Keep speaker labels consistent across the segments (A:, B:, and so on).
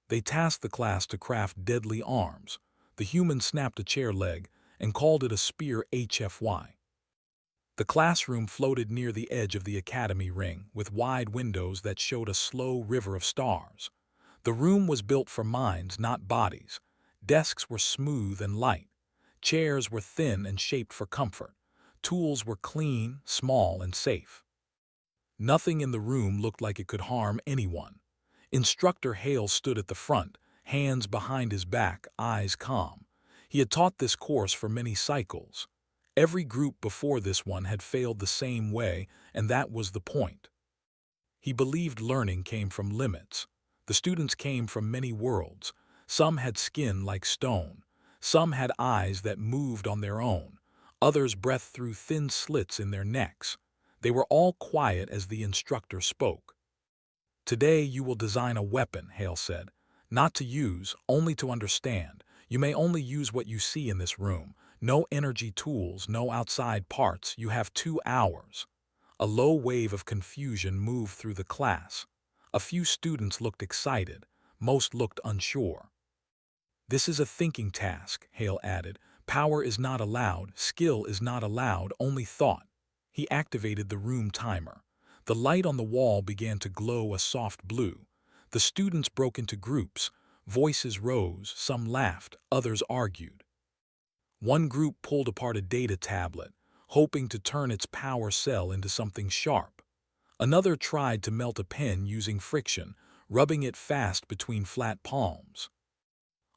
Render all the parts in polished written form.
A: They tasked the class to craft deadly arms. The human snapped a chair leg and called it a spear HFY. The classroom floated near the edge of the academy ring, with wide windows that showed a slow river of stars. The room was built for minds, not bodies. Desks were smooth and light. Chairs were thin and shaped for comfort. Tools were clean, small, and safe. Nothing in the room looked like it could harm anyone. Instructor Hale stood at the front, hands behind his back, eyes calm. He had taught this course for many cycles. Every group before this one had failed the same way, and that was the point. He believed learning came from limits. The students came from many worlds. Some had skin like stone. Some had eyes that moved on their own. Others breathed through thin slits in their necks. They were all quiet as the instructor spoke. "Today you will design a weapon," Hale said. "Not to use, only to understand. You may only use what you see in this room. No energy tools, no outside parts. You have 2 hours." A low wave of confusion moved through the class. A few students looked excited. Most looked unsure. "This is a thinking task," Hale added. "Power is not allowed, skill is not allowed, only thought." He activated the room timer. The light on the wall began to glow a soft blue. The students broke into groups. Voices rose, some laughed, others argued. One group pulled apart a data tablet, hoping to turn its power cell into something sharp. Another tried to melt a pen using friction, rubbing it fast between flat palms.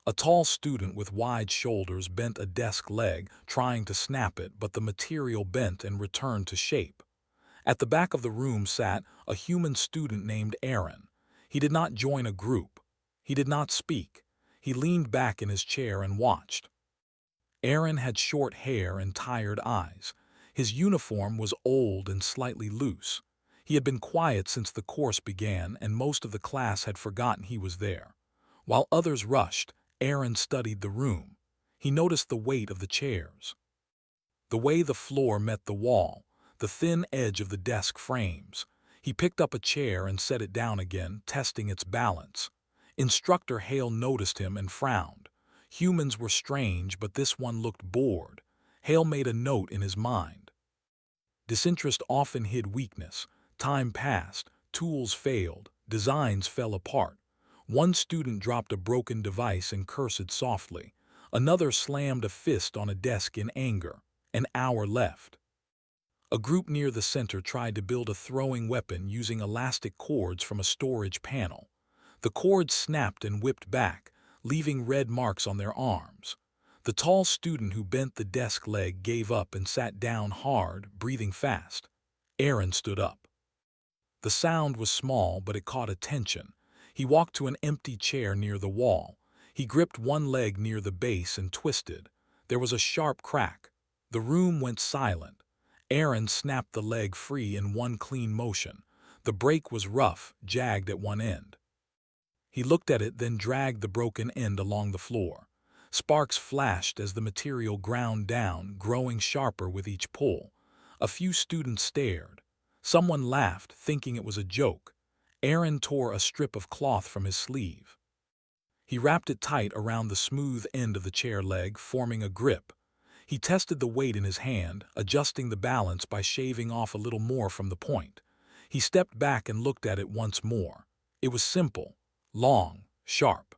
A: A tall student with wide shoulders bent a desk leg, trying to snap it, but the material bent and returned to shape. At the back of the room sat a human student named Aaron. He did not join a group. He did not speak. He leaned back in his chair and watched. Aaron had short hair and tired eyes. His uniform was old and slightly loose. He had been quiet since the course began, and most of the class had forgotten he was there. While others rushed, Aaron studied the room. He noticed the weight of the chairs, the way the floor met the wall, the thin edge of the desk frames. He picked up a chair and set it down again, testing its balance. Instructor Hale noticed him and frowned. Humans were strange, but this one looked bored. Hale made a note in his mind. Disinterest often hid weakness. Time passed, tools failed, designs fell apart. One student dropped a broken device and cursed softly. Another slammed a fist on a desk in anger. An hour left. A group near the center tried to build a throwing weapon using elastic cords from a storage panel. The cords snapped and whipped back, leaving red marks on their arms. The tall student who bent the desk leg gave up and sat down hard, breathing fast. Aaron stood up. The sound was small, but it caught attention. He walked to an empty chair near the wall. He gripped one leg near the base and twisted. There was a sharp crack. The room went silent. Aaron snapped the leg free in one clean motion. The break was rough, jagged at one end. He looked at it, then dragged the broken end along the floor. Sparks flashed as the material ground down, growing sharper with each pull. A few students stared. Someone laughed, thinking it was a joke. Aaron tore a strip of cloth from his sleeve. He wrapped it tight around the smooth end of the chair leg, forming a grip. He tested the weight in his hand, adjusting the balance by shaving off a little more from the point. He stepped back and looked at it once more. It was simple, long, sharp.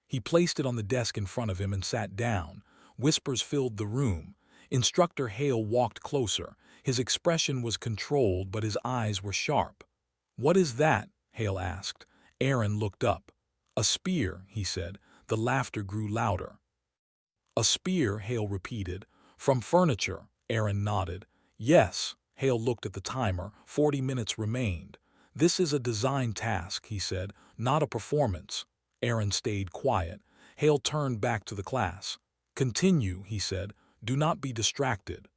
A: He placed it on the desk in front of him and sat down. Whispers filled the room. Instructor Hale walked closer. His expression was controlled, but his eyes were sharp. "What is that?" Hale asked. Aaron looked up. "A spear," he said. The laughter grew louder. "A spear," Hale repeated. "From furniture," Aaron nodded. "Yes." Hale looked at the timer. 40 minutes remained. "This is a design task," he said, "not a performance." Aaron stayed quiet. Hale turned back to the class. "Continue," he said. "Do not be distracted."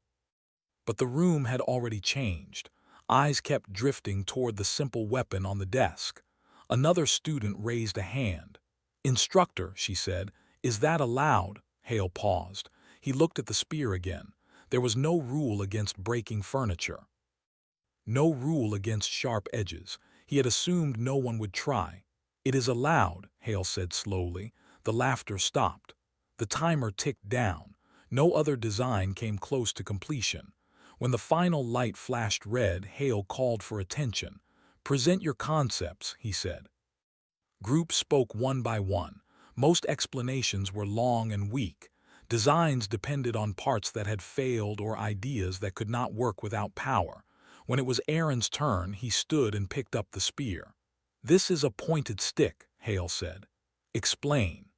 A: But the room had already changed. Eyes kept drifting toward the simple weapon on the desk. Another student raised a hand. "Instructor," she said, "is that allowed?" Hale paused. He looked at the spear again. There was no rule against breaking furniture. No rule against sharp edges. He had assumed no one would try. "It is allowed," Hale said slowly. The laughter stopped. The timer ticked down. No other design came close to completion. When the final light flashed red, Hale called for attention. "Present your concepts," he said. Groups spoke one by one. Most explanations were long and weak. Designs depended on parts that had failed or ideas that could not work without power. When it was Aaron's turn, he stood and picked up the spear. "This is a pointed stick," Hale said. "Explain."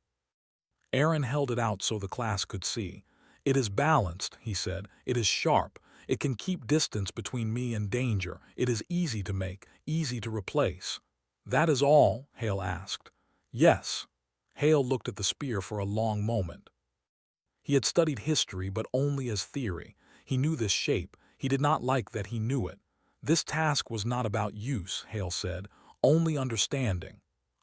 A: Aaron held it out so the class could see. "It is balanced," he said. "It is sharp. It can keep distance between me and danger. It is easy to make, easy to replace." "That is all?" Hale asked. "Yes." Hale looked at the spear for a long moment. He had studied history, but only as theory. He knew this shape. He did not like that he knew it. "This task was not about use," Hale said, "only understanding."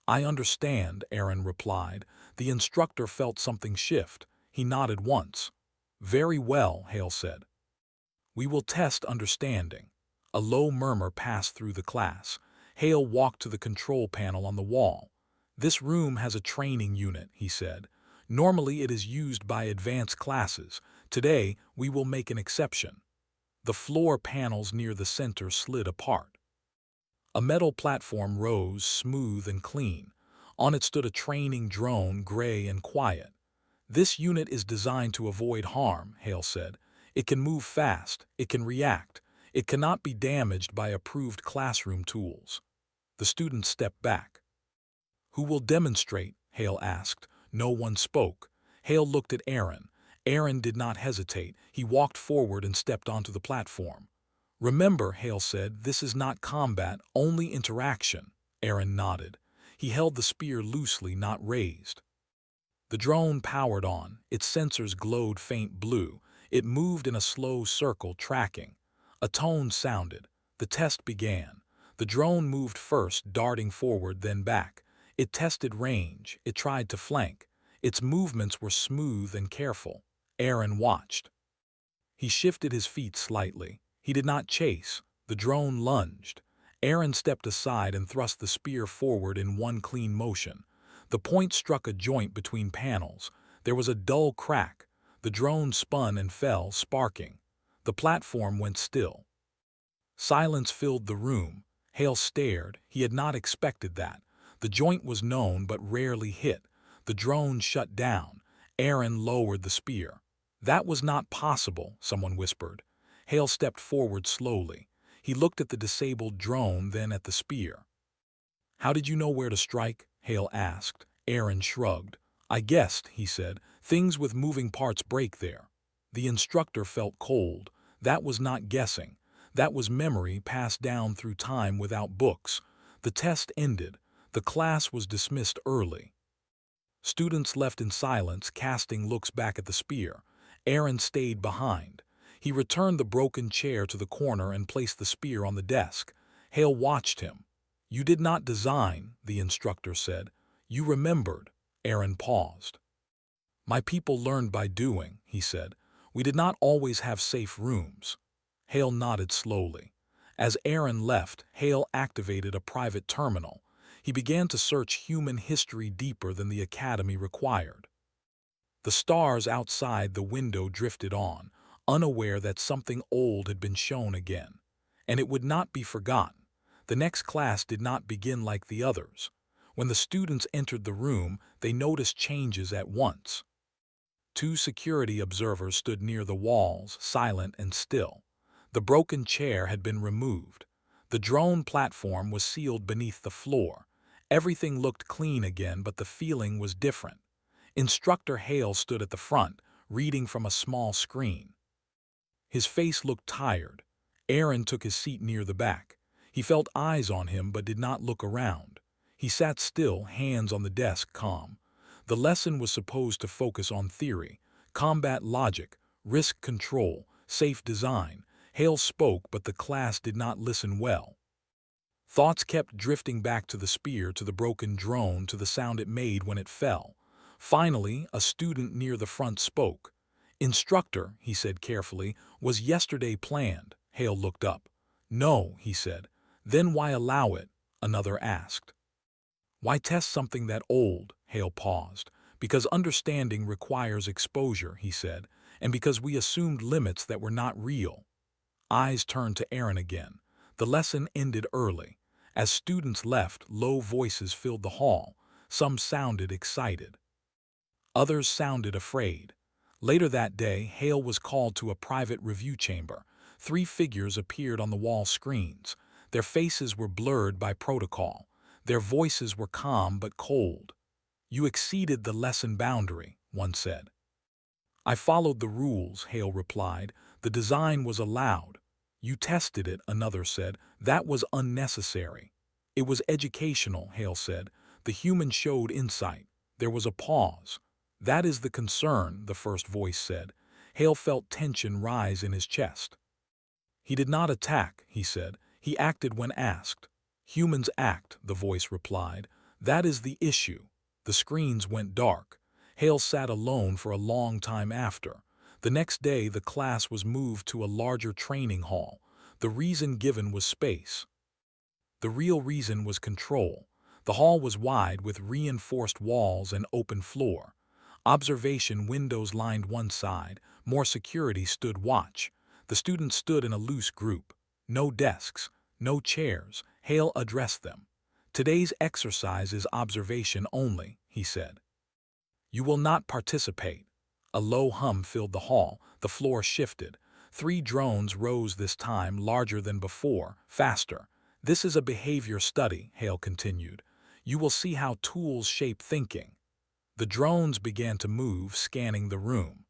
A: "I understand," Aaron replied. The instructor felt something shift. He nodded once. "Very well," Hale said. "We will test understanding." A low murmur passed through the class. Hale walked to the control panel on the wall. "This room has a training unit," he said. "Normally it is used by advanced classes. Today we will make an exception." The floor panels near the center slid apart. A metal platform rose, smooth and clean. On it stood a training drone, gray and quiet. "This unit is designed to avoid harm," Hale said. "It can move fast. It can react. It cannot be damaged by approved classroom tools." The students stepped back. "Who will demonstrate?" Hale asked. No one spoke. Hale looked at Aaron. Aaron did not hesitate. He walked forward and stepped onto the platform. "Remember," Hale said, "this is not combat, only interaction." Aaron nodded. He held the spear loosely, not raised. The drone powered on. Its sensors glowed faint blue. It moved in a slow circle, tracking. A tone sounded. The test began. The drone moved first, darting forward, then back. It tested range. It tried to flank. Its movements were smooth and careful. Aaron watched. He shifted his feet slightly. He did not chase. The drone lunged. Aaron stepped aside and thrust the spear forward in one clean motion. The point struck a joint between panels. There was a dull crack. The drone spun and fell, sparking. The platform went still. Silence filled the room. Hale stared. He had not expected that. The joint was known but rarely hit. The drone shut down. Aaron lowered the spear. "That was not possible," someone whispered. Hale stepped forward slowly. He looked at the disabled drone, then at the spear. "How did you know where to strike?" Hale asked. Aaron shrugged. "I guessed," he said. "Things with moving parts break there." The instructor felt cold. That was not guessing. That was memory passed down through time without books. The test ended. The class was dismissed early. Students left in silence, casting looks back at the spear. Aaron stayed behind. He returned the broken chair to the corner and placed the spear on the desk. Hale watched him. "You did not design," the instructor said. "You remembered." Aaron paused. "My people learned by doing," he said. "We did not always have safe rooms." Hale nodded slowly. As Aaron left, Hale activated a private terminal. He began to search human history deeper than the academy required. The stars outside the window drifted on, unaware that something old had been shown again. And it would not be forgotten. The next class did not begin like the others. When the students entered the room, they noticed changes at once. Two security observers stood near the walls, silent and still. The broken chair had been removed. The drone platform was sealed beneath the floor. Everything looked clean again, but the feeling was different. Instructor Hale stood at the front, reading from a small screen. His face looked tired. Aaron took his seat near the back. He felt eyes on him but did not look around. He sat still, hands on the desk, calm. The lesson was supposed to focus on theory, combat logic, risk control, safe design. Hale spoke, but the class did not listen well. Thoughts kept drifting back to the spear, to the broken drone, to the sound it made when it fell. Finally, a student near the front spoke. "Instructor," he said carefully, "was yesterday planned?" Hale looked up. "No," he said. "Then why allow it?" another asked. Why test something that old? Hale paused. Because understanding requires exposure, he said, and because we assumed limits that were not real. Eyes turned to Aaron again. The lesson ended early. As students left, low voices filled the hall. Some sounded excited. Others sounded afraid. Later that day, Hale was called to a private review chamber. 3 figures appeared on the wall screens. Their faces were blurred by protocol. Their voices were calm but cold. "You exceeded the lesson boundary," one said. "I followed the rules," Hale replied. "The design was allowed." "You tested it," another said. "That was unnecessary." "It was educational," Hale said. "The human showed insight." There was a pause. "That is the concern," the first voice said. Hale felt tension rise in his chest. "He did not attack," he said. "He acted when asked." "Humans act," the voice replied. "That is the issue." The screens went dark. Hale sat alone for a long time after. The next day, the class was moved to a larger training hall. The reason given was space. The real reason was control. The hall was wide with reinforced walls and open floor. Observation windows lined one side. More security stood watch. The students stood in a loose group. No desks, no chairs. Hale addressed them. "Today's exercise is observation only," he said. "You will not participate." A low hum filled the hall. The floor shifted. 3 drones rose this time, larger than before, faster. "This is a behavior study," Hale continued. "You will see how tools shape thinking." The drones began to move, scanning the room.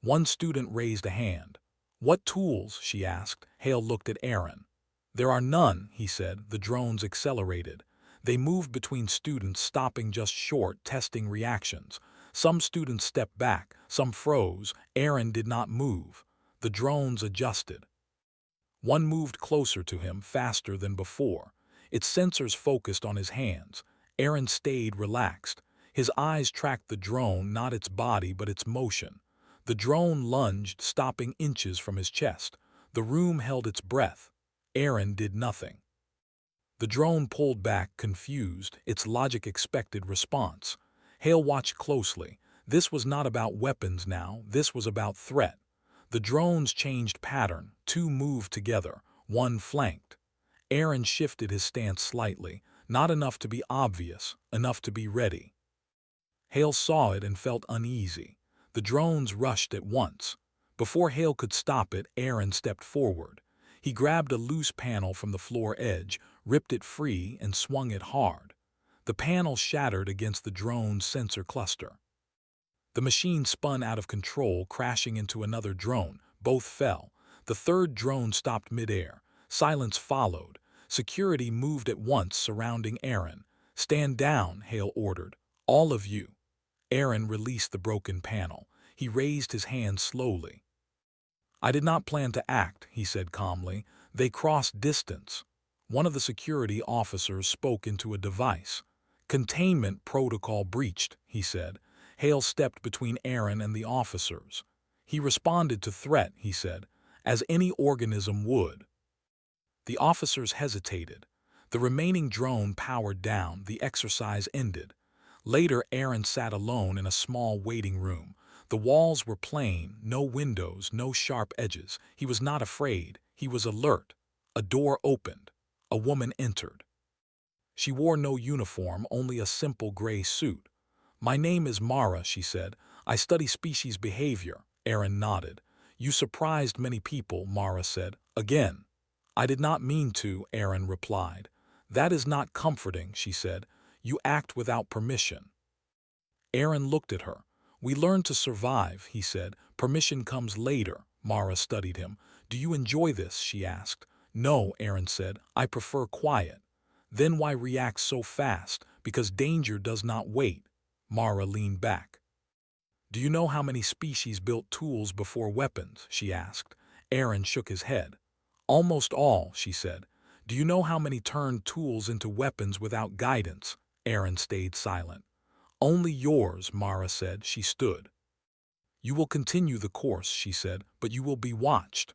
A: One student raised a hand. "What tools?" she asked. Hale looked at Aaron. "There are none," he said. The drones accelerated. They moved between students, stopping just short, testing reactions. Some students stepped back, some froze. Aaron did not move. The drones adjusted. One moved closer to him, faster than before. Its sensors focused on his hands. Aaron stayed relaxed. His eyes tracked the drone, not its body but its motion. The drone lunged, stopping inches from his chest. The room held its breath. Aaron did nothing. The drone pulled back, confused, its logic expected response. Hale watched closely. This was not about weapons now, this was about threat. The drones changed pattern. 2 moved together, 1 flanked. Aaron shifted his stance slightly, not enough to be obvious, enough to be ready. Hale saw it and felt uneasy. The drones rushed at once. Before Hale could stop it, Aaron stepped forward. He grabbed a loose panel from the floor edge, ripped it free, and swung it hard. The panel shattered against the drone's sensor cluster. The machine spun out of control, crashing into another drone. Both fell. The third drone stopped midair. Silence followed. Security moved at once, surrounding Aaron. "Stand down," Hale ordered. "All of you." Aaron released the broken panel. He raised his hand slowly. "I did not plan to act," he said calmly. "They crossed distance." One of the security officers spoke into a device. "Containment protocol breached," he said. Hale stepped between Aaron and the officers. "He responded to threat," he said, "as any organism would." The officers hesitated. The remaining drone powered down. The exercise ended. Later, Aaron sat alone in a small waiting room. The walls were plain, no windows, no sharp edges. He was not afraid. He was alert. A door opened. A woman entered. She wore no uniform, only a simple gray suit. "My name is Mara," she said. "I study species behavior." Aaron nodded. "You surprised many people," Mara said. "Again." "I did not mean to," Aaron replied. "That is not comforting," she said. "You act without permission." Aaron looked at her. "We learn to survive," he said. "Permission comes later." Mara studied him. "Do you enjoy this?" she asked. "No," Aaron said. "I prefer quiet." "Then why react so fast?" "Because danger does not wait." Mara leaned back. "Do you know how many species built tools before weapons?" she asked. Aaron shook his head. "Almost all," she said. "Do you know how many turned tools into weapons without guidance?" Aaron stayed silent. "Only yours," Mara said. She stood. "You will continue the course," she said, "but you will be watched."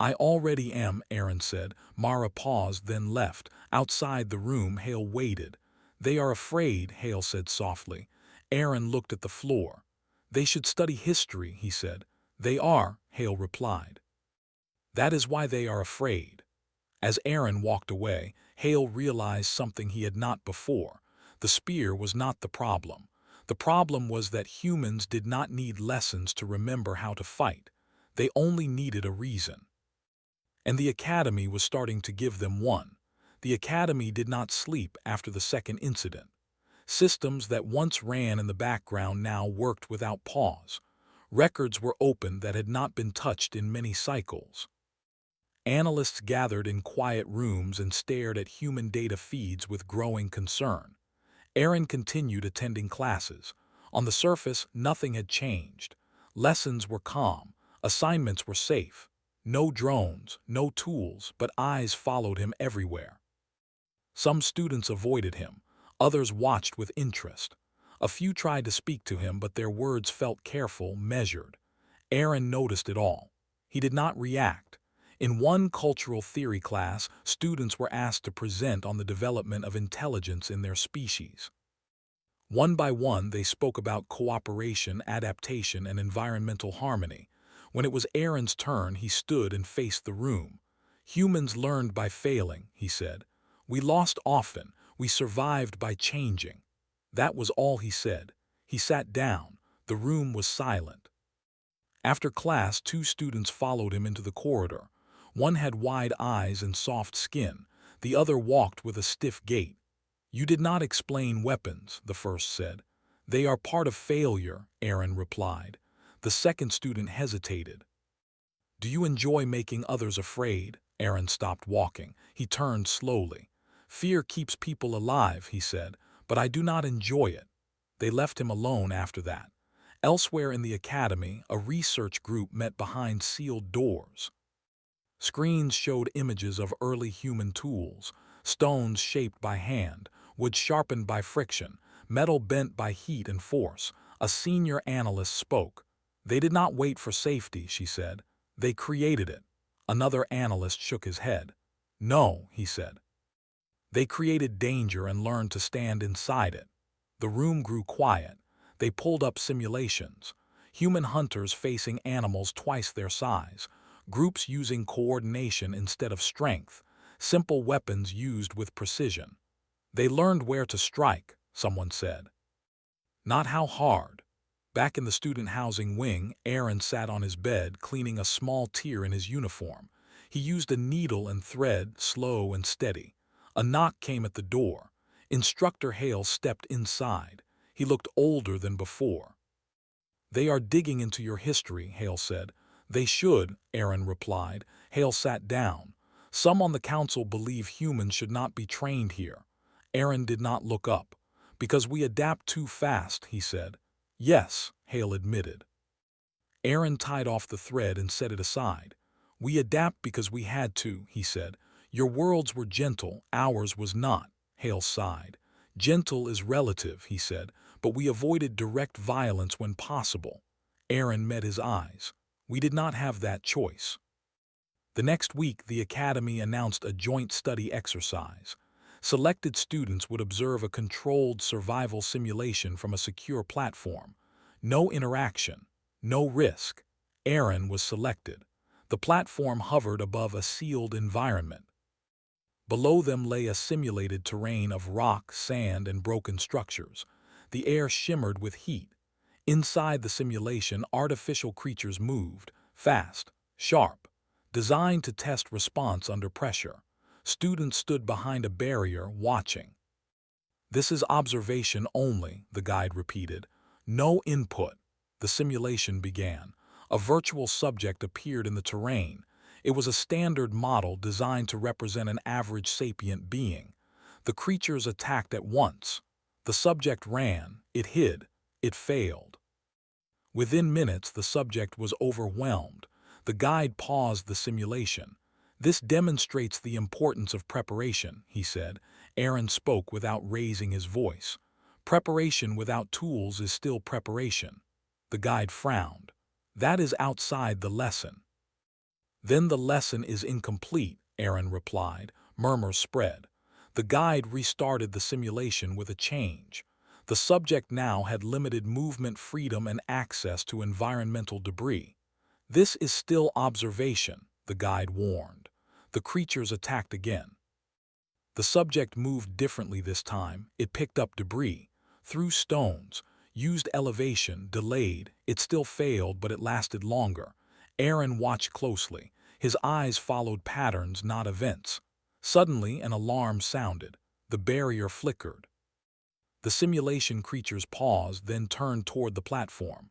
A: "I already am," Aaron said. Mara paused, then left. Outside the room, Hale waited. They are afraid, Hale said softly. Aaron looked at the floor. They should study history, he said. They are, Hale replied. That is why they are afraid. As Aaron walked away, Hale realized something he had not before. The spear was not the problem. The problem was that humans did not need lessons to remember how to fight. They only needed a reason. And the Academy was starting to give them one. The Academy did not sleep after the second incident. Systems that once ran in the background now worked without pause. Records were opened that had not been touched in many cycles. Analysts gathered in quiet rooms and stared at human data feeds with growing concern. Aaron continued attending classes. On the surface, nothing had changed. Lessons were calm. Assignments were safe. No drones, no tools, but eyes followed him everywhere. Some students avoided him. Others watched with interest. A few tried to speak to him, but their words felt careful, measured. Aaron noticed it all. He did not react. In one cultural theory class, students were asked to present on the development of intelligence in their species. One by one, they spoke about cooperation, adaptation, and environmental harmony. When it was Aaron's turn, he stood and faced the room. Humans learned by failing, he said. We lost often. We survived by changing. That was all he said. He sat down. The room was silent. After class, two students followed him into the corridor. One had wide eyes and soft skin. The other walked with a stiff gait. You did not explain weapons, the first said. They are part of failure, Aaron replied. The second student hesitated. Do you enjoy making others afraid? Aaron stopped walking. He turned slowly. Fear keeps people alive, he said, but I do not enjoy it. They left him alone after that. Elsewhere in the academy, a research group met behind sealed doors. Screens showed images of early human tools, stones shaped by hand, wood sharpened by friction, metal bent by heat and force. A senior analyst spoke. They did not wait for safety, she said. They created it. Another analyst shook his head. No, he said. They created danger and learned to stand inside it. The room grew quiet. They pulled up simulations. Human hunters facing animals twice their size. Groups using coordination instead of strength. Simple weapons used with precision. They learned where to strike, someone said. Not how hard. Back in the student housing wing, Aaron sat on his bed, cleaning a small tear in his uniform. He used a needle and thread, slow and steady. A knock came at the door. Instructor Hale stepped inside. He looked older than before. They are digging into your history, Hale said. They should, Aaron replied. Hale sat down. Some on the council believe humans should not be trained here. Aaron did not look up. Because we adapt too fast, he said. Yes, Hale admitted. Aaron tied off the thread and set it aside. We adapt because we had to, he said. Your worlds were gentle, ours was not, Hale sighed. Gentle is relative, he said, but we avoided direct violence when possible. Aaron met his eyes. We did not have that choice. The next week, the Academy announced a joint study exercise. Selected students would observe a controlled survival simulation from a secure platform. No interaction, no risk. Aaron was selected. The platform hovered above a sealed environment. Below them lay a simulated terrain of rock, sand, and broken structures. The air shimmered with heat. Inside the simulation, artificial creatures moved, fast, sharp, designed to test response under pressure. Students stood behind a barrier, watching. This is observation only, the guide repeated. No input. The simulation began. A virtual subject appeared in the terrain. It was a standard model designed to represent an average sapient being. The creatures attacked at once. The subject ran, it hid, it failed. Within minutes, the subject was overwhelmed. The guide paused the simulation. This demonstrates the importance of preparation, he said. Aaron spoke without raising his voice. Preparation without tools is still preparation. The guide frowned. That is outside the lesson. Then the lesson is incomplete, Aaron replied. Murmurs spread. The guide restarted the simulation with a change. The subject now had limited movement freedom and access to environmental debris. "This is still observation," the guide warned. The creatures attacked again. The subject moved differently this time. It picked up debris, threw stones, used elevation, delayed. It still failed, but it lasted longer. Aaron watched closely. His eyes followed patterns, not events. Suddenly, an alarm sounded. The barrier flickered. The simulation creatures paused, then turned toward the platform.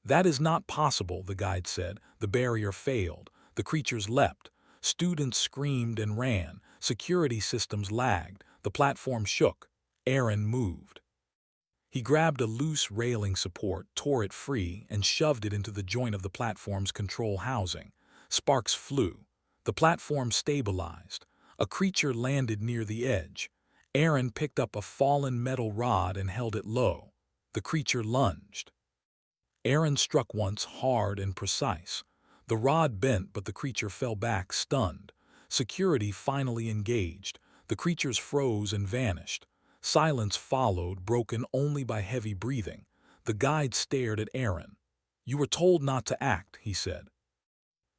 A: "That is not possible," the guide said. The barrier failed. The creatures leapt. Students screamed and ran. Security systems lagged. The platform shook. Aaron moved. He grabbed a loose railing support, tore it free, and shoved it into the joint of the platform's control housing. Sparks flew. The platform stabilized. A creature landed near the edge. Aaron picked up a fallen metal rod and held it low. The creature lunged. Aaron struck once, hard and precise. The rod bent, but the creature fell back, stunned. Security finally engaged. The creatures froze and vanished. Silence followed, broken only by heavy breathing. The guide stared at Aaron. "You were told not to act," he said.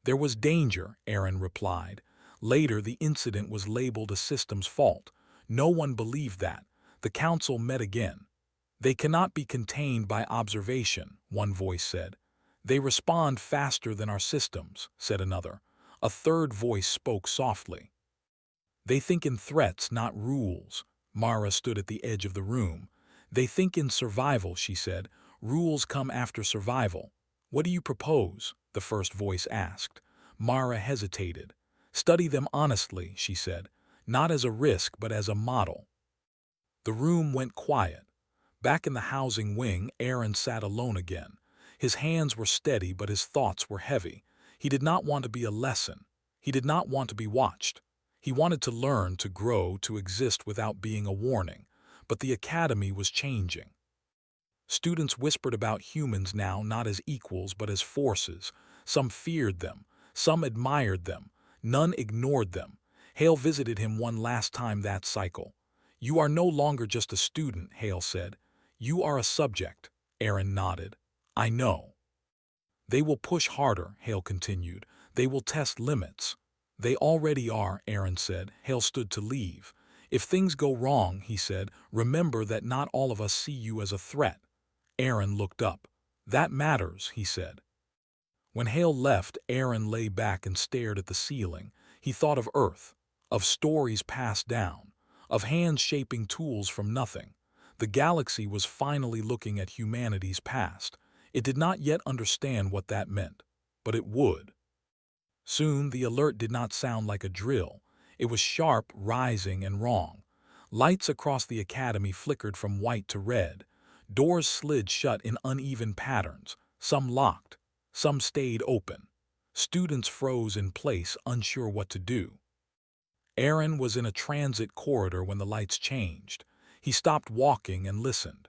A: "There was danger," Aaron replied. Later, the incident was labeled a system's fault. No one believed that. The council met again. "They cannot be contained by observation," one voice said. "They respond faster than our systems," said another. A third voice spoke softly. "They think in threats, not rules." Mara stood at the edge of the room. "They think in survival," she said. "Rules come after survival." "What do you propose?" the first voice asked. Mara hesitated. "Study them honestly," she said. "Not as a risk, but as a model." The room went quiet. Back in the housing wing, Aaron sat alone again. His hands were steady, but his thoughts were heavy. He did not want to be a lesson. He did not want to be watched. He wanted to learn, to grow, to exist without being a warning. But the academy was changing. Students whispered about humans now not as equals but as forces. Some feared them. Some admired them. None ignored them. Hale visited him one last time that cycle. "You are no longer just a student," Hale said. "You are a subject." Aaron nodded. "I know." "They will push harder," Hale continued. "They will test limits." "They already are," Aaron said. Hale stood to leave. "If things go wrong," he said, "remember that not all of us see you as a threat." Aaron looked up. "That matters," he said. When Hale left, Aaron lay back and stared at the ceiling. He thought of Earth, of stories passed down, of hands shaping tools from nothing. The galaxy was finally looking at humanity's past. It did not yet understand what that meant, but it would. Soon the alert did not sound like a drill. It was sharp, rising, and wrong. Lights across the academy flickered from white to red. Doors slid shut in uneven patterns, some locked, some stayed open. Students froze in place, unsure what to do. Aaron was in a transit corridor when the lights changed. He stopped walking and listened.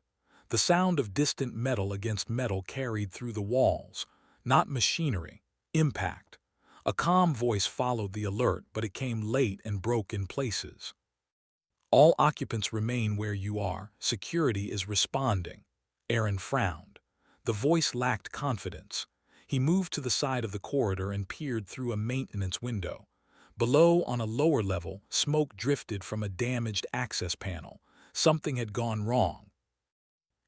A: The sound of distant metal against metal carried through the walls. Not machinery, impact. A calm voice followed the alert, but it came late and broke in places. "All occupants remain where you are. Security is responding." Aaron frowned. The voice lacked confidence. He moved to the side of the corridor and peered through a maintenance window. Below, on a lower level, smoke drifted from a damaged access panel. Something had gone wrong.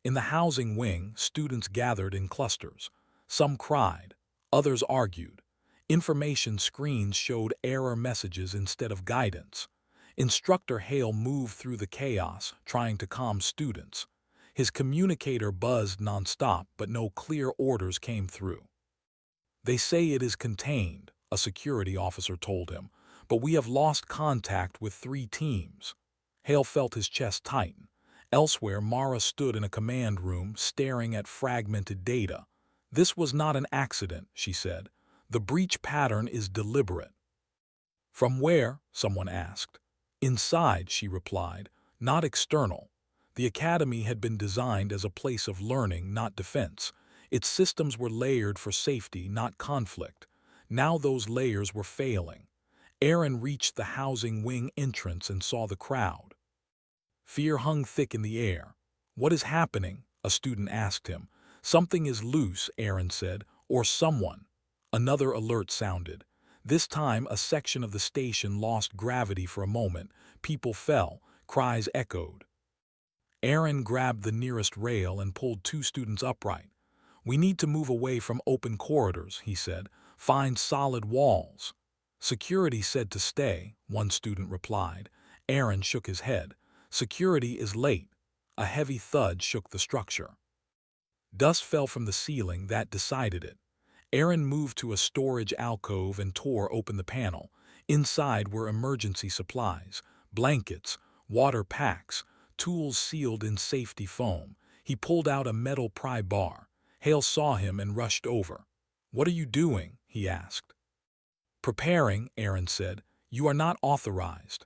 A: In the housing wing, students gathered in clusters. Some cried. Others argued. Information screens showed error messages instead of guidance. Instructor Hale moved through the chaos, trying to calm students. His communicator buzzed nonstop, but no clear orders came through. "They say it is contained," a security officer told him, "but we have lost contact with 3 teams." Hale felt his chest tighten. Elsewhere, Mara stood in a command room, staring at fragmented data. "This was not an accident," she said. "The breach pattern is deliberate." "From where?" someone asked. "Inside," she replied, "not external." The academy had been designed as a place of learning, not defense. Its systems were layered for safety, not conflict. Now those layers were failing. Aaron reached the housing wing entrance and saw the crowd. Fear hung thick in the air. "What is happening?" a student asked him. "Something is loose," Aaron said, "or someone." Another alert sounded. This time a section of the station lost gravity for a moment. People fell. Cries echoed. Aaron grabbed the nearest rail and pulled two students upright. "We need to move away from open corridors," he said. "Find solid walls." "Security said to stay," one student replied. Aaron shook his head. "Security is late." A heavy thud shook the structure. Dust fell from the ceiling. That decided it. Aaron moved to a storage alcove and tore open the panel. Inside were emergency supplies, blankets, water packs, tools sealed in safety foam. He pulled out a metal pry bar. Hale saw him and rushed over. "What are you doing?" he asked. "Preparing," Aaron said. "You are not authorized."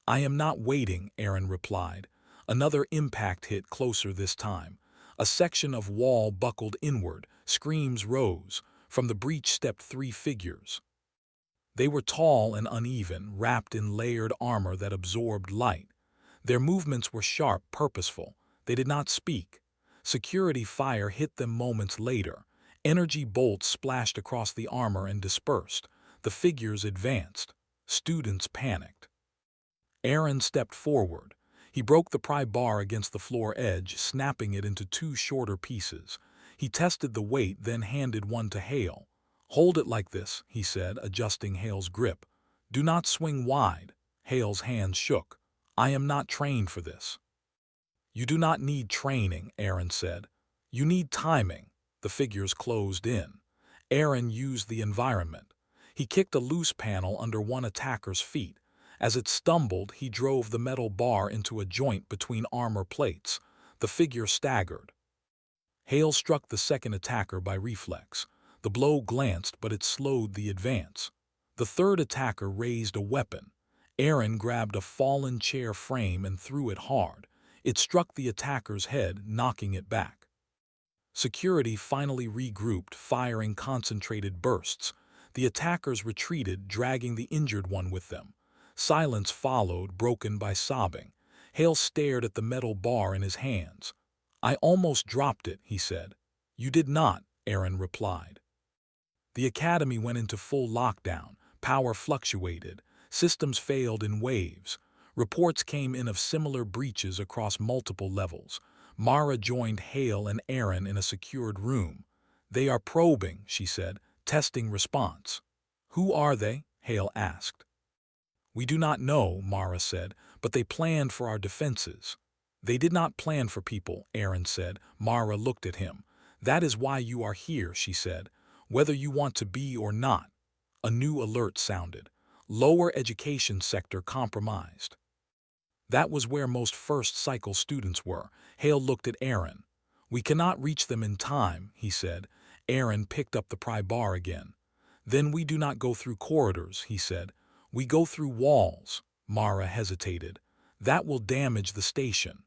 A: "I am not waiting," Aaron replied. Another impact hit closer this time. A section of wall buckled inward. Screams rose. From the breach stepped three figures. They were tall and uneven, wrapped in layered armor that absorbed light. Their movements were sharp, purposeful. They did not speak. Security fire hit them moments later. Energy bolts splashed across the armor and dispersed. The figures advanced. Students panicked. Aaron stepped forward. He broke the pry bar against the floor edge, snapping it into two shorter pieces. He tested the weight, then handed one to Hale. "Hold it like this," he said, adjusting Hale's grip. "Do not swing wide." Hale's hands shook. "I am not trained for this." "You do not need training," Aaron said. "You need timing." The figures closed in. Aaron used the environment. He kicked a loose panel under one attacker's feet. As it stumbled, he drove the metal bar into a joint between armor plates. The figure staggered. Hale struck the second attacker by reflex. The blow glanced, but it slowed the advance. The third attacker raised a weapon. Aaron grabbed a fallen chair frame and threw it hard. It struck the attacker's head, knocking it back. Security finally regrouped, firing concentrated bursts. The attackers retreated, dragging the injured one with them. Silence followed, broken by sobbing. Hale stared at the metal bar in his hands. "I almost dropped it," he said. "You did not," Aaron replied. The academy went into full lockdown. Power fluctuated. Systems failed in waves. Reports came in of similar breaches across multiple levels. Mara joined Hale and Aaron in a secured room. "They are probing," she said, testing response. "Who are they?" Hale asked. "We do not know," Mara said, "but they planned for our defenses." "They did not plan for people," Aaron said. Mara looked at him. "That is why you are here," she said, "whether you want to be or not." A new alert sounded. Lower education sector compromised. That was where most first cycle students were. Hale looked at Aaron. "We cannot reach them in time," he said. Aaron picked up the pry bar again. "Then we do not go through corridors," he said. "We go through walls." Mara hesitated. "That will damage the station."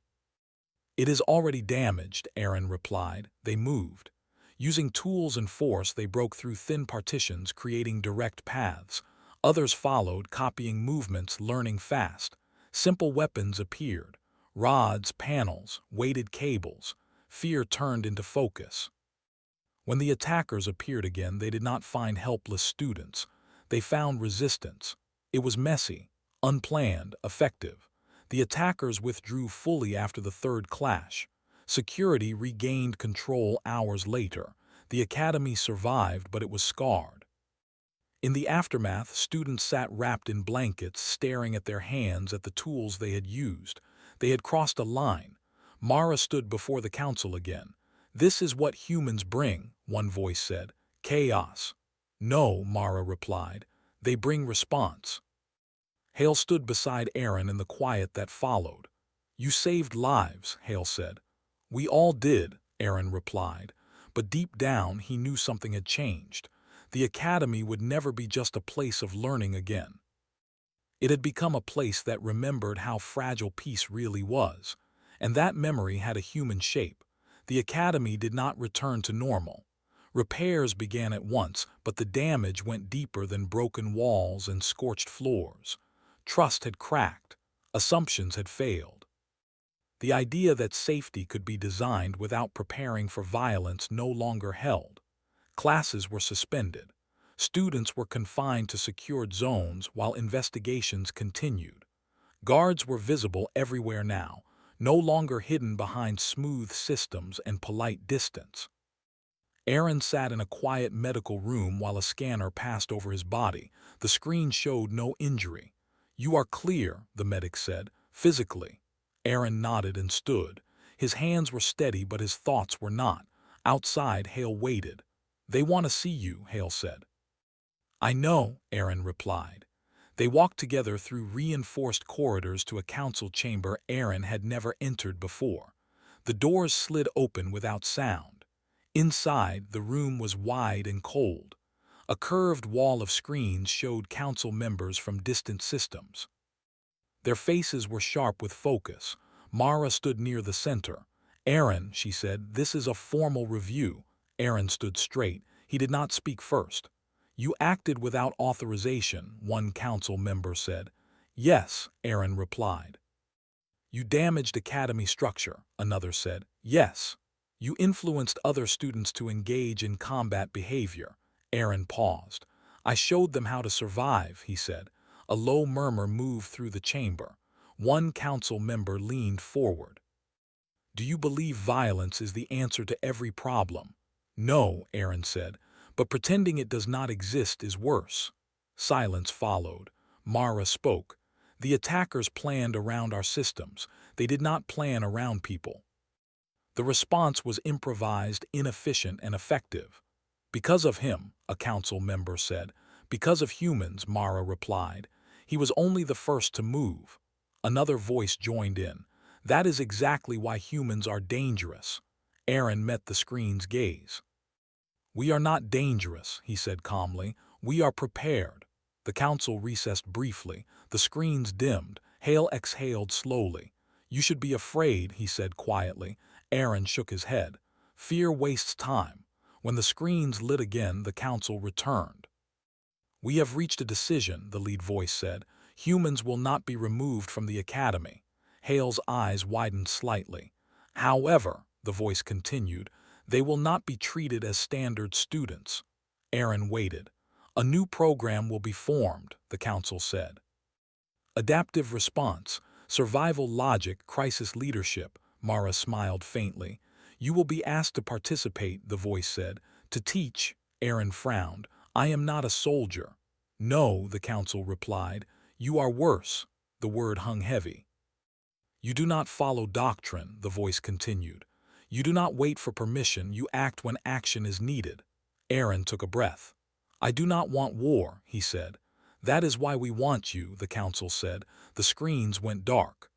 A: "It is already damaged," Aaron replied. They moved. Using tools and force, they broke through thin partitions, creating direct paths. Others followed, copying movements, learning fast. Simple weapons appeared. Rods, panels, weighted cables. Fear turned into focus. When the attackers appeared again, they did not find helpless students. They found resistance. It was messy, unplanned, effective. The attackers withdrew fully after the third clash. Security regained control hours later. The academy survived, but it was scarred. In the aftermath, students sat wrapped in blankets, staring at their hands, at the tools they had used. They had crossed a line. Mara stood before the council again. "This is what humans bring," one voice said. "Chaos." "No," Mara replied. "They bring response." Hale stood beside Aaron in the quiet that followed. "You saved lives," Hale said. "We all did," Aaron replied. But deep down, he knew something had changed. The academy would never be just a place of learning again. It had become a place that remembered how fragile peace really was. And that memory had a human shape. The academy did not return to normal. Repairs began at once, but the damage went deeper than broken walls and scorched floors. Trust had cracked. Assumptions had failed. The idea that safety could be designed without preparing for violence no longer held. Classes were suspended. Students were confined to secured zones while investigations continued. Guards were visible everywhere now, no longer hidden behind smooth systems and polite distance. Aaron sat in a quiet medical room while a scanner passed over his body. The screen showed no injury. "You are clear," the medic said, "physically." Aaron nodded and stood. His hands were steady, but his thoughts were not. Outside, Hale waited. "They want to see you," Hale said. "I know," Aaron replied. They walked together through reinforced corridors to a council chamber Aaron had never entered before. The doors slid open without sound. Inside, the room was wide and cold. A curved wall of screens showed council members from distant systems. Their faces were sharp with focus. Mara stood near the center. "Aaron," she said, "this is a formal review." Aaron stood straight. He did not speak first. "You acted without authorization," one council member said. "Yes," Aaron replied. "You damaged academy structure," another said. "Yes." "You influenced other students to engage in combat behavior." Aaron paused. "I showed them how to survive," he said. A low murmur moved through the chamber. One council member leaned forward. "Do you believe violence is the answer to every problem?" "No," Aaron said, "but pretending it does not exist is worse." Silence followed. Mara spoke. "The attackers planned around our systems. They did not plan around people." The response was improvised, inefficient, and effective. "Because of him," a council member said. "Because of humans," Mara replied. "He was only the first to move." Another voice joined in. "That is exactly why humans are dangerous." Aaron met the screen's gaze. "We are not dangerous," he said calmly. "We are prepared." The council recessed briefly. The screens dimmed. Hale exhaled slowly. "You should be afraid," he said quietly. Aaron shook his head. "Fear wastes time." When the screens lit again, the council returned. "We have reached a decision," the lead voice said. "Humans will not be removed from the academy." Hale's eyes widened slightly. "However," the voice continued, "they will not be treated as standard students." Aaron waited. "A new program will be formed," the council said. "Adaptive response, survival logic, crisis leadership." Mara smiled faintly. "You will be asked to participate," the voice said. "To teach." Aaron frowned. "I am not a soldier." "No," the council replied. "You are worse." The word hung heavy. "You do not follow doctrine," the voice continued. "You do not wait for permission, you act when action is needed." Aaron took a breath. "I do not want war," he said. "That is why we want you," the council said. The screens went dark.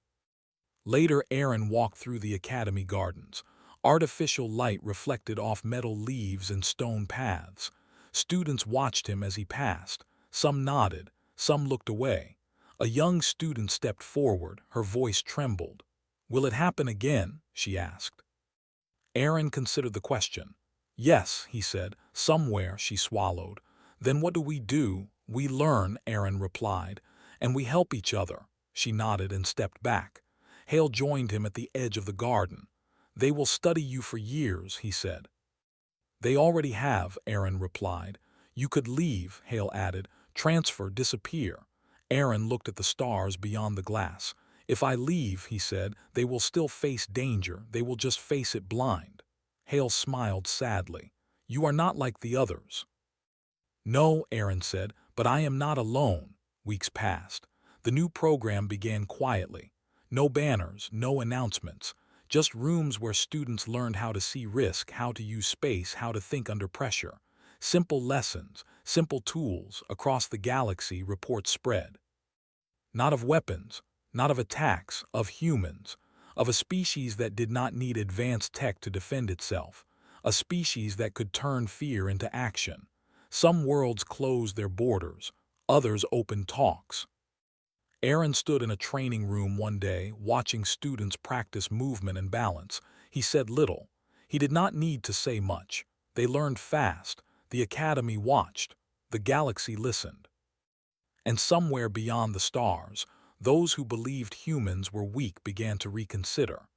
A: Later, Aaron walked through the academy gardens. Artificial light reflected off metal leaves and stone paths. Students watched him as he passed. Some nodded, some looked away. A young student stepped forward, her voice trembled. "Will it happen again?" she asked. Aaron considered the question. "Yes," he said. "Somewhere," she swallowed. "Then what do we do?" "We learn," Aaron replied. "And we help each other." She nodded and stepped back. Hale joined him at the edge of the garden. "They will study you for years," he said. "They already have," Aaron replied. "You could leave," Hale added. "Transfer, disappear." Aaron looked at the stars beyond the glass. "If I leave," he said, "they will still face danger. They will just face it blind." Hale smiled sadly. "You are not like the others." "No," Aaron said, "but I am not alone." Weeks passed. The new program began quietly. No banners, no announcements. Just rooms where students learned how to see risk, how to use space, how to think under pressure. Simple lessons, simple tools. Across the galaxy, reports spread. Not of weapons, not of attacks, of humans. Of a species that did not need advanced tech to defend itself. A species that could turn fear into action. Some worlds closed their borders, others opened talks. Aaron stood in a training room one day, watching students practice movement and balance. He said little. He did not need to say much. They learned fast, the academy watched, the galaxy listened. And somewhere beyond the stars, those who believed humans were weak began to reconsider.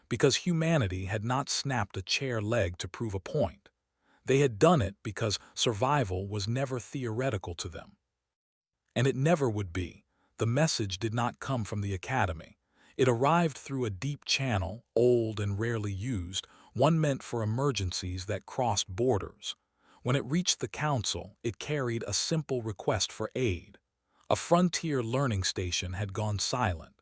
A: Because humanity had not snapped a chair leg to prove a point. They had done it because survival was never theoretical to them. And it never would be. The message did not come from the academy. It arrived through a deep channel, old and rarely used, one meant for emergencies that crossed borders. When it reached the council, it carried a simple request for aid. A frontier learning station had gone silent.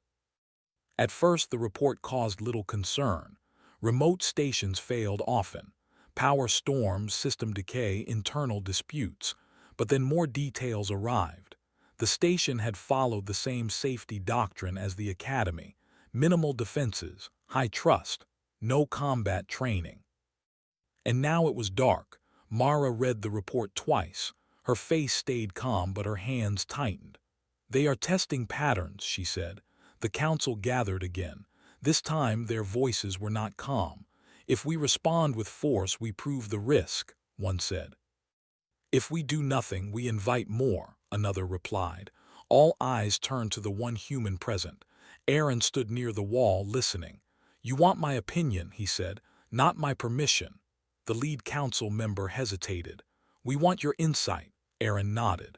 A: At first, the report caused little concern. Remote stations failed often. Power storms, system decay, internal disputes. But then more details arrived. The station had followed the same safety doctrine as the academy. Minimal defenses, high trust, no combat training. And now it was dark. Mara read the report twice. Her face stayed calm, but her hands tightened. "They are testing patterns," she said. The council gathered again. This time their voices were not calm. "If we respond with force, we prove the risk," one said. "If we do nothing, we invite more," another replied. All eyes turned to the one human present. Aaron stood near the wall, listening. "You want my opinion," he said, "not my permission." The lead council member hesitated. "We want your insight," Aaron nodded.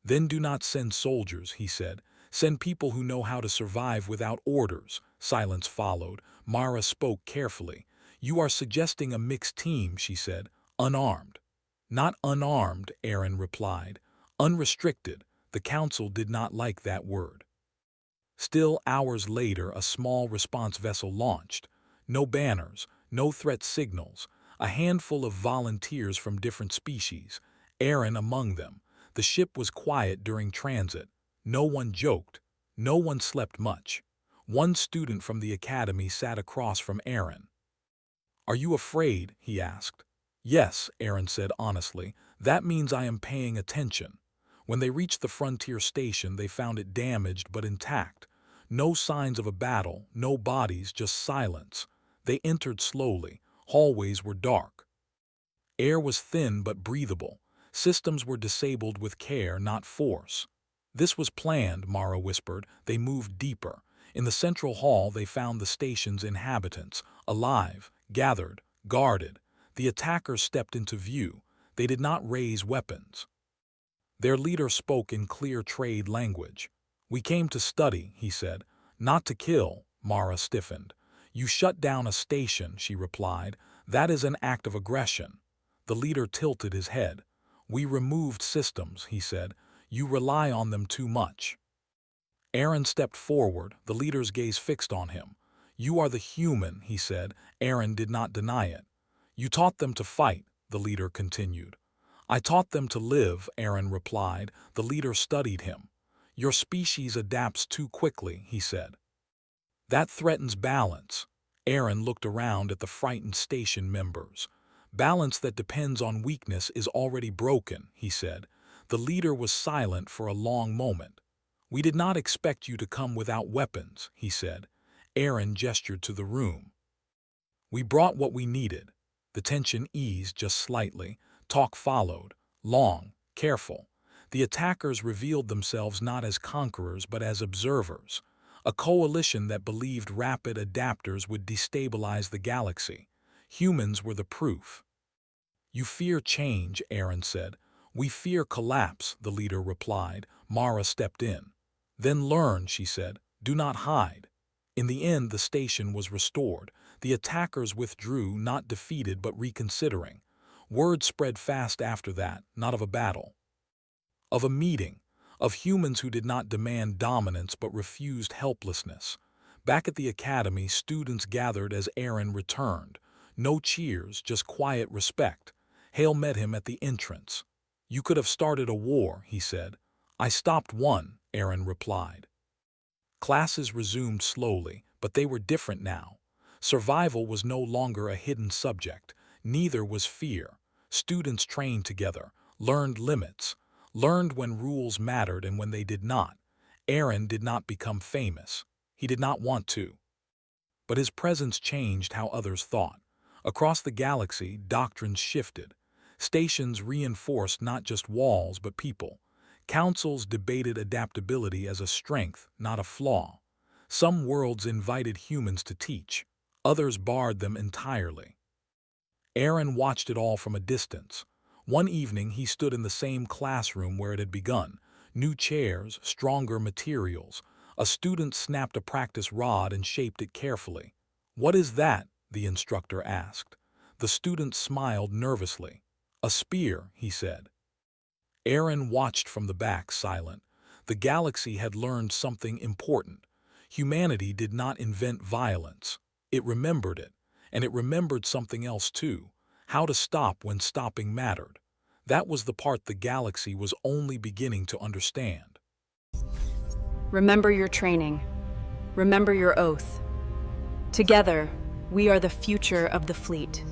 A: "Then do not send soldiers," he said. "Send people who know how to survive without orders." Silence followed. Mara spoke carefully. "You are suggesting a mixed team," she said, "unarmed." "Not unarmed," Aaron replied. "Unrestricted." The council did not like that word. Still, hours later, a small response vessel launched. No banners, no threat signals, a handful of volunteers from different species, Aaron among them. The ship was quiet during transit. No one joked. No one slept much. One student from the academy sat across from Aaron. "Are you afraid?" he asked. "Yes," Aaron said honestly. "That means I am paying attention." When they reached the frontier station, they found it damaged but intact. No signs of a battle, no bodies, just silence. They entered slowly. Hallways were dark. Air was thin but breathable. Systems were disabled with care, not force. "This was planned," Mara whispered. They moved deeper. In the central hall, they found the station's inhabitants, alive, gathered, guarded. The attackers stepped into view. They did not raise weapons. Their leader spoke in clear trade language. "We came to study," he said. "Not to kill." Mara stiffened. "You shut down a station," she replied. "That is an act of aggression." The leader tilted his head. "We removed systems," he said. "You rely on them too much." Aaron stepped forward, the leader's gaze fixed on him. "You are the human," he said. Aaron did not deny it. "You taught them to fight," the leader continued. "I taught them to live," Aaron replied. The leader studied him. "Your species adapts too quickly," he said. "That threatens balance." Aaron looked around at the frightened station members. "Balance that depends on weakness is already broken," he said. The leader was silent for a long moment. "We did not expect you to come without weapons," he said. Aaron gestured to the room. "We brought what we needed." The tension eased just slightly. Talk followed. Long, careful. The attackers revealed themselves not as conquerors but as observers. A coalition that believed rapid adapters would destabilize the galaxy. Humans were the proof. "You fear change," Aaron said. "We fear collapse," the leader replied. Mara stepped in. "Then learn," she said. "Do not hide." In the end, the station was restored. The attackers withdrew, not defeated but reconsidering. Word spread fast after that, not of a battle. Of a meeting. Of humans who did not demand dominance but refused helplessness. Back at the academy, students gathered as Aaron returned. No cheers, just quiet respect. Hale met him at the entrance. "You could have started a war," he said. "I stopped one," Aaron replied. Classes resumed slowly, but they were different now. Survival was no longer a hidden subject. Neither was fear. Students trained together, learned limits, learned when rules mattered and when they did not. Aaron did not become famous. He did not want to. But his presence changed how others thought. Across the galaxy, doctrines shifted. Stations reinforced not just walls but people. Councils debated adaptability as a strength, not a flaw. Some worlds invited humans to teach. Others barred them entirely. Aaron watched it all from a distance. One evening he stood in the same classroom where it had begun. New chairs, stronger materials. A student snapped a practice rod and shaped it carefully. "What is that?" the instructor asked. The student smiled nervously. "A spear," he said. Aaron watched from the back, silent. The galaxy had learned something important. Humanity did not invent violence. It remembered it. And it remembered something else too. How to stop when stopping mattered. That was the part the galaxy was only beginning to understand.
B: Remember your training. Remember your oath. Together, we are the future of the fleet.